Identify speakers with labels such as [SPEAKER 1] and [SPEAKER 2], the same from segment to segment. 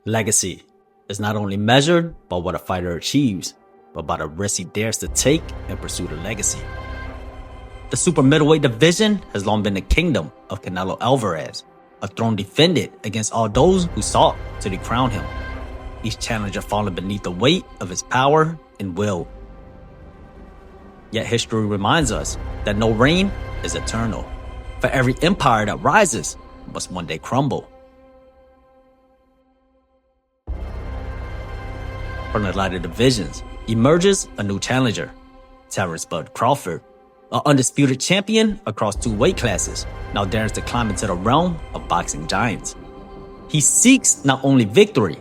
[SPEAKER 1] Legacy is not only measured by what a fighter achieves, but by the risk he dares to take in pursuit of legacy. The super middleweight division has long been the kingdom of Canelo Álvarez, a throne defended against all those who sought to dethrone him, each challenger falling beneath the weight of his power and will. Yet history reminds us that no reign is eternal, for every empire that rises must one day crumble. From the lighter divisions emerges a new challenger, Terence Crawford, an undisputed champion across 2 weight classes, now dares to climb into the realm of boxing giants. He seeks not only victory,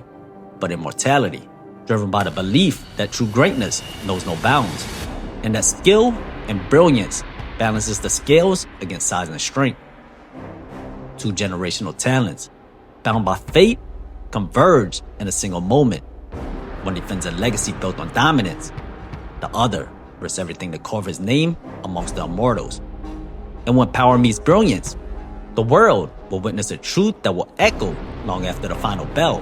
[SPEAKER 1] but immortality, driven by the belief that true greatness knows no bounds, and that skill and brilliance balances the scales against size and strength. 2 generational talents, bound by fate, converge in a single moment. One defends a legacy built on dominance. The other risks everything to carve his name amongst the immortals. And when power meets brilliance, the world will witness a truth that will echo long after the final bell.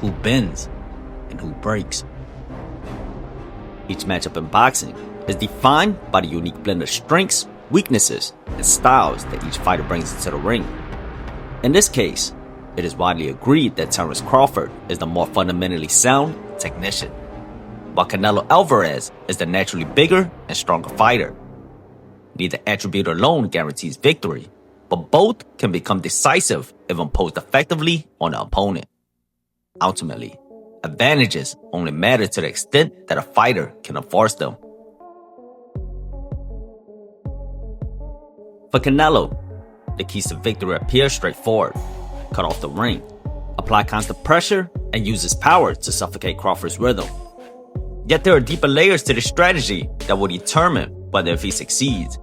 [SPEAKER 1] Who bends and who breaks. Each matchup in boxing is defined by the unique blend of strengths, weaknesses, and styles that each fighter brings into the ring. In this case, it is widely agreed that Terence Crawford is the more fundamentally sound technician, while Canelo Álvarez is the naturally bigger and stronger fighter. Neither attribute alone guarantees victory, but both can become decisive if imposed effectively on the opponent. Ultimately, advantages only matter to the extent that a fighter can enforce them. For Canelo, the keys to victory appear straightforward. Cut off the ring, apply constant pressure, and use his power to suffocate Crawford's rhythm. Yet there are deeper layers to this strategy that will determine whether if he succeeds.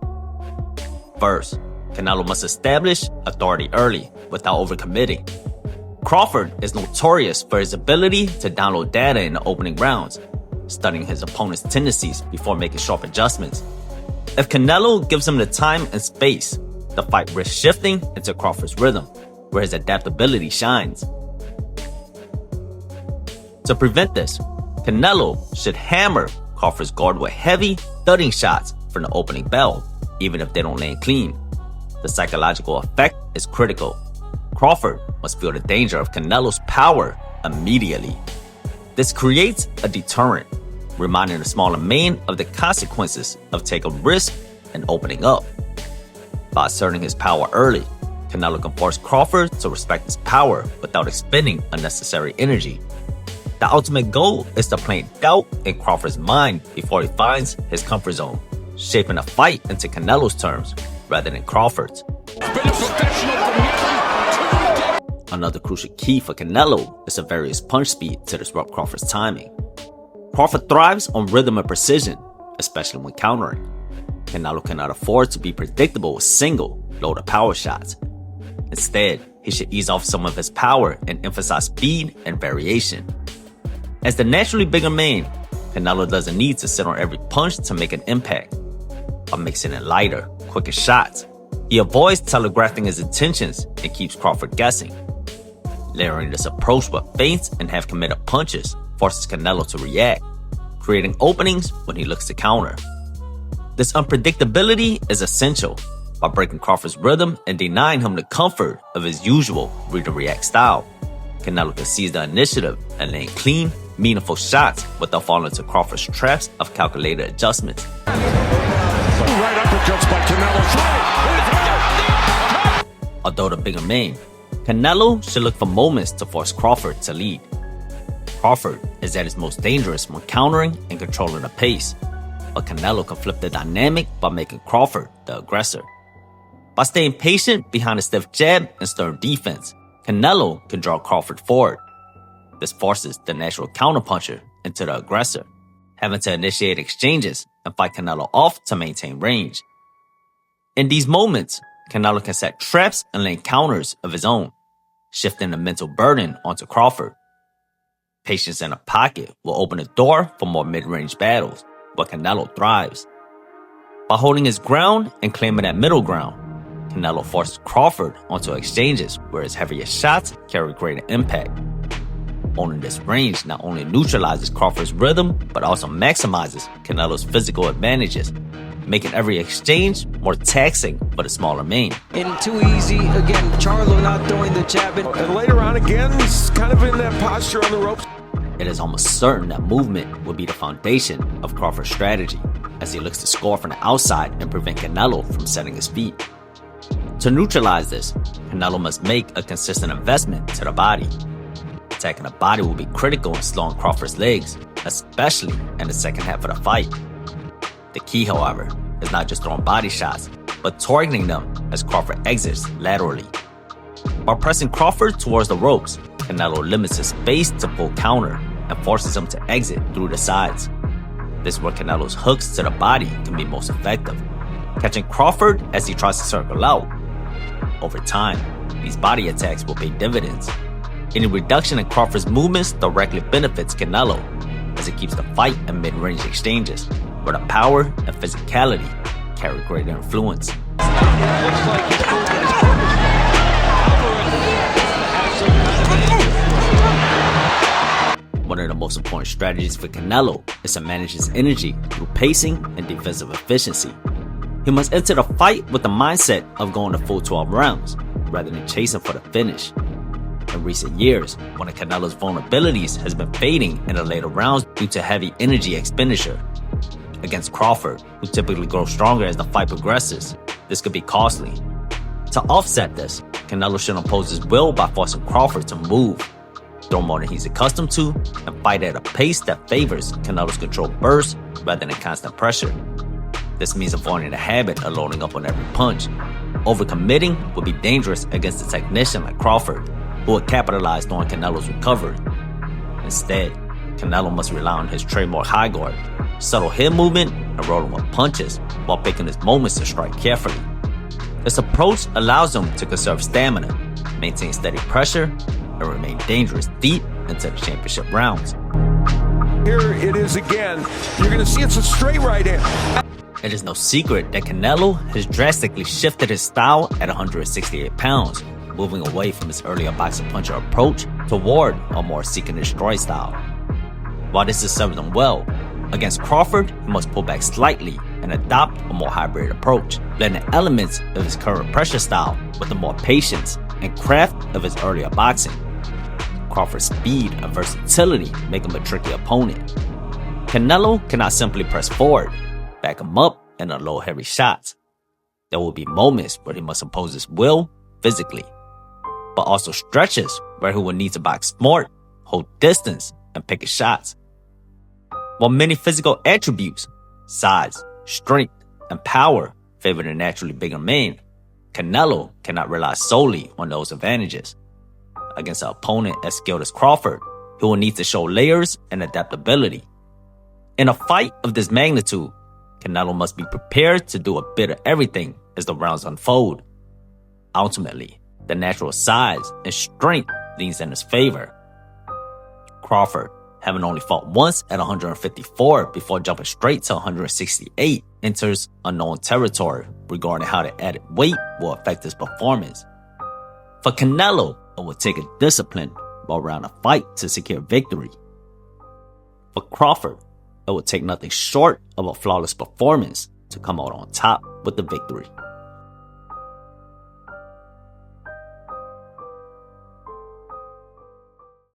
[SPEAKER 1] First, Canelo must establish authority early without overcommitting. Crawford is notorious for his ability to download data in the opening rounds, studying his opponent's tendencies before making sharp adjustments. If Canelo gives him the time and space, the fight risks shifting into Crawford's rhythm, where his adaptability shines. To prevent this, Canelo should hammer Crawford's guard with heavy, thudding shots from the opening bell, even if they don't land clean. The psychological effect is critical. Crawford must feel the danger of Canelo's power immediately. This creates a deterrent, reminding the smaller man of the consequences of taking risk and opening up. By asserting his power early, Canelo can force Crawford to respect his power without expending unnecessary energy. The ultimate goal is to plant doubt in Crawford's mind before he finds his comfort zone, shaping a fight into Canelo's terms rather than Crawford's. Another crucial key for Canelo is a various punch speed to disrupt Crawford's timing. Crawford thrives on rhythm and precision, especially when countering. Canelo cannot afford to be predictable with single, loaded power shots. Instead, he should ease off some of his power and emphasize speed and variation. As the naturally bigger man, Canelo doesn't need to sit on every punch to make an impact. By mixing in lighter, quicker shots, he avoids telegraphing his intentions and keeps Crawford guessing. Layering this approach with feints and half-committed punches forces Canelo to react, creating openings when he looks to counter. This unpredictability is essential. By breaking Crawford's rhythm and denying him the comfort of his usual read-and-react style, Canelo can seize the initiative and land clean, meaningful shots without falling into Crawford's traps of calculated adjustments.
[SPEAKER 2] Right uppercuts by Canelo.
[SPEAKER 1] Although the bigger man, Canelo should look for moments to force Crawford to lead. Crawford is at his most dangerous when countering and controlling the pace, but Canelo can flip the dynamic by making Crawford the aggressor. By staying patient behind a stiff jab and stern defense, Canelo can draw Crawford forward. This forces the natural counterpuncher into the aggressor, having to initiate exchanges and fight Canelo off to maintain range. In these moments, Canelo can set traps and land counters of his own, shifting the mental burden onto Crawford. Patience in a pocket will open the door for more mid-range battles, but Canelo thrives. By holding his ground and claiming that middle ground, Canelo forces Crawford onto exchanges where his heaviest shots carry greater impact. owning this range not only neutralizes Crawford's rhythm, but also maximizes Canelo's physical advantages, making every exchange more taxing for the smaller man.
[SPEAKER 3] And too easy. Again, Charlo not throwing the jab.
[SPEAKER 2] And later on again, he's kind of in that posture on the ropes.
[SPEAKER 1] It is almost certain that movement will be the foundation of Crawford's strategy, as he looks to score from the outside and prevent Canelo from setting his feet. To neutralize this, Canelo must make a consistent investment to the body. Attacking the body will be critical in slowing Crawford's legs, especially in the second half of the fight. The key, however, is not just throwing body shots, but targeting them as Crawford exits laterally. By pressing Crawford towards the ropes, Canelo limits his space to full counter and forces him to exit through the sides. This is where Canelo's hooks to the body can be most effective, catching Crawford as he tries to circle out. Over time, these body attacks will pay dividends. Any reduction in Crawford's movements directly benefits Canelo, as it keeps the fight in mid-range exchanges, where the power and physicality carry greater influence. One of the most important strategies for Canelo is to manage his energy through pacing and defensive efficiency. He must enter the fight with the mindset of going the full 12 rounds, rather than chasing for the finish. In recent years, one of Canelo's vulnerabilities has been fading in the later rounds due to heavy energy expenditure. Against Crawford, who typically grows stronger as the fight progresses, this could be costly. To offset this, Canelo should impose his will by forcing Crawford to move, throw more than he's accustomed to, and fight at a pace that favors Canelo's controlled burst rather than constant pressure. This means avoiding the habit of loading up on every punch. Overcommitting would be dangerous against a technician like Crawford, who would capitalize on Canelo's recovery. Instead, Canelo must rely on his trademark high guard, subtle head movement, and rolling with punches while picking his moments to strike carefully. This approach allows him to conserve stamina, maintain steady pressure, and remain dangerous deep into the championship rounds.
[SPEAKER 2] Here it is again. You're going to see it's a straight right hand.
[SPEAKER 1] It is no secret that Canelo has drastically shifted his style at 168 pounds, moving away from his earlier boxer puncher approach toward a more seek and destroy style. While this has served him well, against Crawford, he must pull back slightly and adopt a more hybrid approach, blending elements of his current pressure style with the more patience and craft of his earlier boxing. Crawford's speed and versatility make him a tricky opponent. Canelo cannot simply press forward, back him up, and unload heavy shots. There will be moments where he must impose his will physically, but also stretches where he will need to box smart, hold distance, and pick his shots. While many physical attributes, size, strength, and power favor the naturally bigger man, Canelo cannot rely solely on those advantages. Against an opponent as skilled as Crawford, he will need to show layers and adaptability. In a fight of this magnitude, Canelo must be prepared to do a bit of everything as the rounds unfold. Ultimately, the natural size and strength leans in his favor. Crawford, having only fought once at 154 before jumping straight to 168, enters unknown territory regarding how the added weight will affect his performance. For Canelo, it will take a disciplined, well-rounded fight to secure victory. For Crawford, it will take nothing short of a flawless performance to come out on top with the victory.